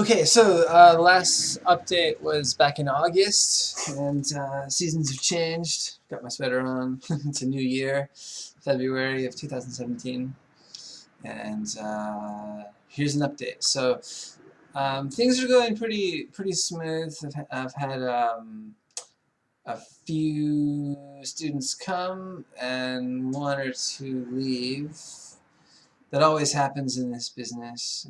Okay, so the last update was back in August, and seasons have changed. Got my sweater on. It's a new year, February of 2017, and here's an update. So things are going pretty smooth. I've had a few students come and one or two leave. That always happens in this business.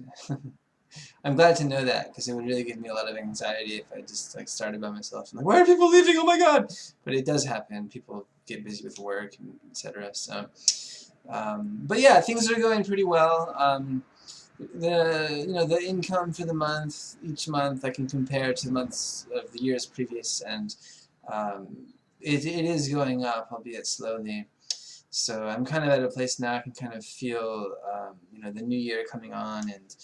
I'm glad to know that because it would really give me a lot of anxiety if I just like started by myself. I'm like, why are people leaving? Oh my god! But it does happen. People get busy with work and etc. So, but yeah, things are going pretty well. The income for the month each month I can compare to the months of the years previous, and um, it is going up, albeit slowly. So I'm kind of at a place now I can kind of feel the new year coming on, and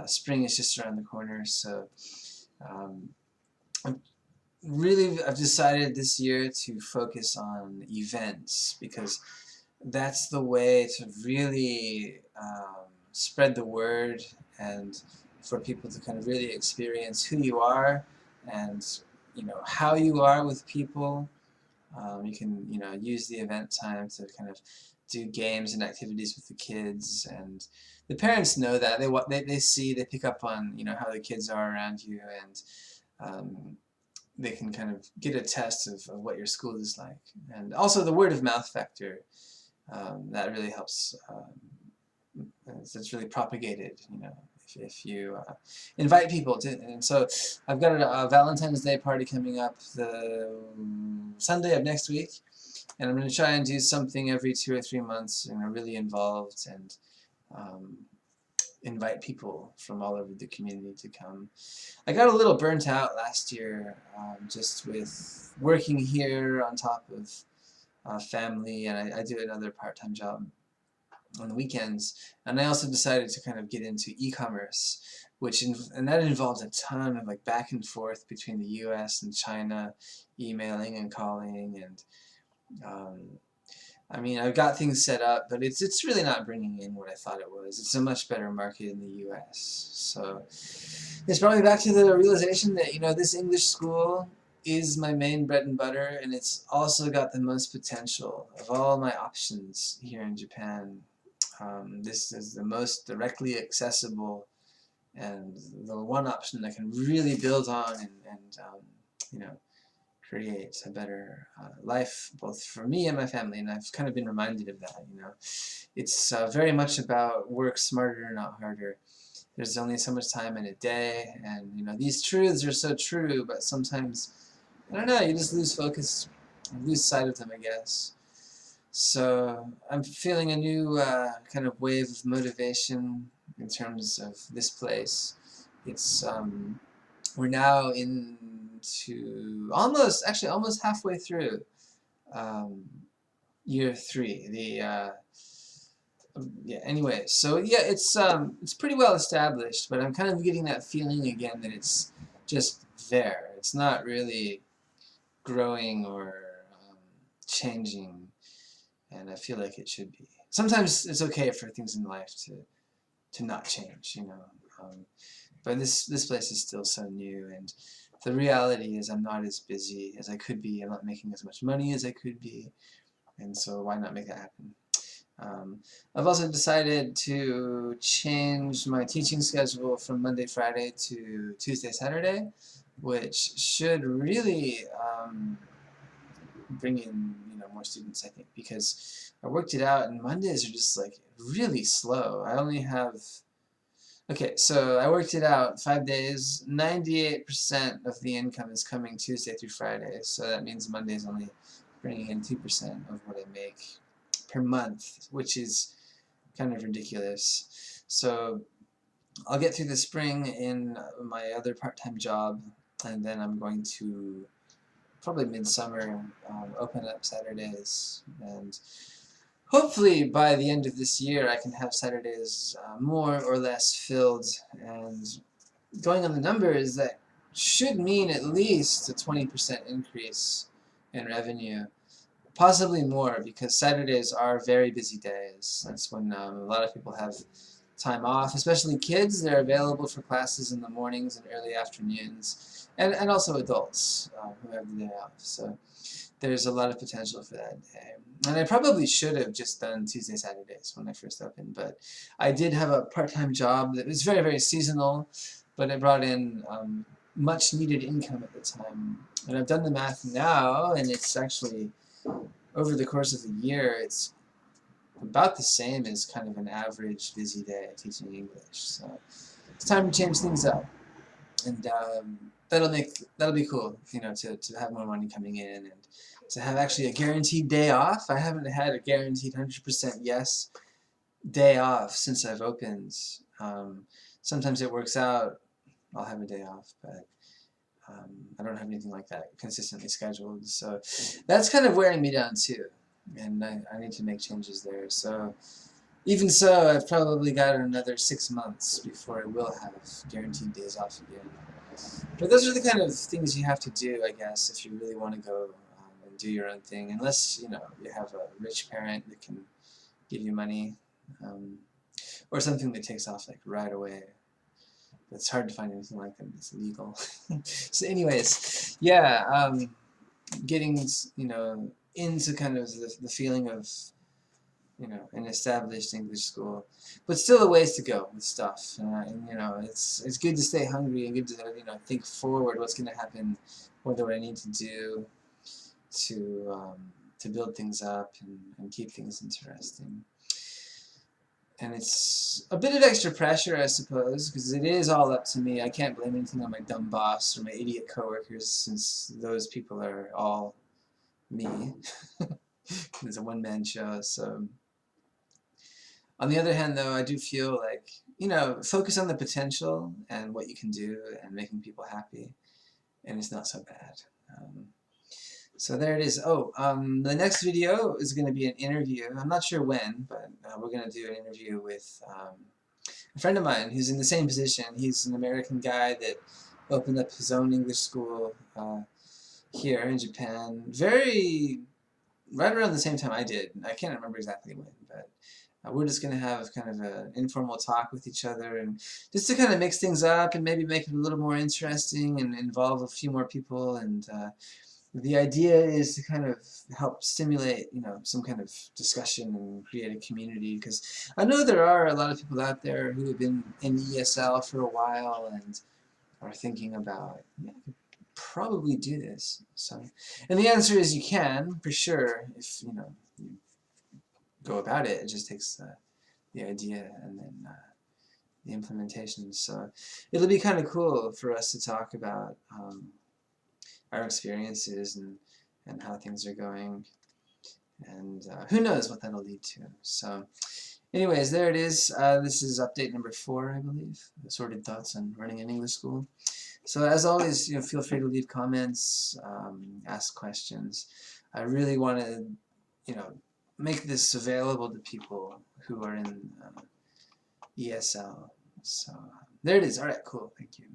spring is just around the corner. So um, I've decided this year to focus on events because that's the way to really spread the word and for people to kind of really experience who you are and how you are with people. You can use the event time to kind of do games and activities with the kids, and the parents know that they pick up on how the kids are around you, and they can kind of get a test of what your school is like, and also the word of mouth factor that really helps. It's really propagated, if you invite people to. And so I've got a Valentine's Day party coming up the Sunday of next week, and I'm going to try and do something every 2 or 3 months, really involved, and um, invite people from all over the community to come. I got a little burnt out last year, just with working here on top of family, and I do another part-time job on the weekends, and I also decided to kind of get into e-commerce, and that involved a ton of like back and forth between the US and China, emailing and calling, and um, I mean, I've got things set up, but it's really not bringing in what I thought it was. It's a much better market in the US. So it's brought me back to the realization that this English school is my main bread and butter, and it's also got the most potential of all my options here in Japan. This is the most directly accessible and the one option that can really build on and you know, create a better life both for me and my family. And I've kind of been reminded of that. It's very much about work smarter, not harder. There's only so much time in a day, and these truths are so true, but sometimes, I don't know, you just lose focus, lose sight of them, I guess. So I'm feeling a new kind of wave of motivation in terms of this place. It's we're now into almost halfway through um, year 3. Yeah. Anyway, so yeah, it's pretty well established, but I'm kind of getting that feeling again that it's just there. It's not really growing or changing, and I feel like it should be. Sometimes it's okay for things in life to not change. But this place is still so new, and the reality is I'm not as busy as I could be. I'm not making as much money as I could be, and so why not make that happen? I've also decided to change my teaching schedule from Monday, Friday to Tuesday, Saturday, which should really bring in more students, I think, because I worked it out and Mondays are just like really slow. I only have so I worked it out 5 days. 98% of the income is coming Tuesday through Friday, so that means Monday's only bringing in 2% of what I make per month, which is kind of ridiculous. So I'll get through the spring in my other part-time job, and then I'm going to probably midsummer open up Saturdays, and hopefully by the end of this year I can have Saturdays more or less filled, and going on the numbers, that should mean at least a 20% increase in revenue. Possibly more, because Saturdays are very busy days. That's when a lot of people have time off, especially kids. They're available for classes in the mornings and early afternoons, and also adults who have the day off. So there's a lot of potential for that day. And I probably should have just done Tuesday, Saturdays when I first opened, but I did have a part-time job that was very, very seasonal, but it brought in much needed income at the time. And I've done the math now, and it's actually, over the course of the year, it's about the same as kind of an average busy day teaching English. So it's time to change things up. And that'll be cool, you know, to have more money coming in and to have actually a guaranteed day off. I haven't had a guaranteed 100% yes day off since I've opened. Sometimes it works out, I'll have a day off, but I don't have anything like that consistently scheduled. So that's kind of wearing me down too, and I need to make changes there. So even so, I've probably got another 6 months before I will have guaranteed days off again. But those are the kind of things you have to do, I guess, if you really want to go and do your own thing. Unless, you know, you have a rich parent that can give you money, or something that takes off like right away. But it's hard to find anything like that that's legal. So anyways, yeah, getting, you know, into kind of the feeling of, you know, an established English school, but still a ways to go with stuff. And you know, it's good to stay hungry and good to, you know, think forward what's going to happen, what do I need to do to build things up and keep things interesting. And it's a bit of extra pressure, I suppose, because it is all up to me. I can't blame anything on my dumb boss or my idiot coworkers, since those people are all me. It's a one-man show, so. On the other hand, though, I do feel like, you know, focus on the potential and what you can do and making people happy, and it's not so bad. So there it is. Oh, the next video is going to be an interview. I'm not sure when, but we're going to do an interview with a friend of mine who's in the same position. He's an American guy that opened up his own English school here in Japan, right around the same time I did. I can't remember exactly when, but we're just going to have kind of an informal talk with each other, and just to kind of mix things up and maybe make it a little more interesting and involve a few more people. And the idea is to kind of help stimulate, you know, some kind of discussion and create a community, because I know there are a lot of people out there who have been in ESL for a while and are thinking about, yeah, I could probably do this. So, and the answer is you can, for sure, if, you know, you go about it. It just takes the idea and then the implementation. So it'll be kind of cool for us to talk about our experiences and how things are going, and who knows what that'll lead to. So anyways, there it is. This is update number 4, I believe, assorted thoughts on running an English school. So as always, you know, feel free to leave comments, ask questions. I really want to, you know, make this available to people who are in ESL. So there it is. All right, cool. Thank you.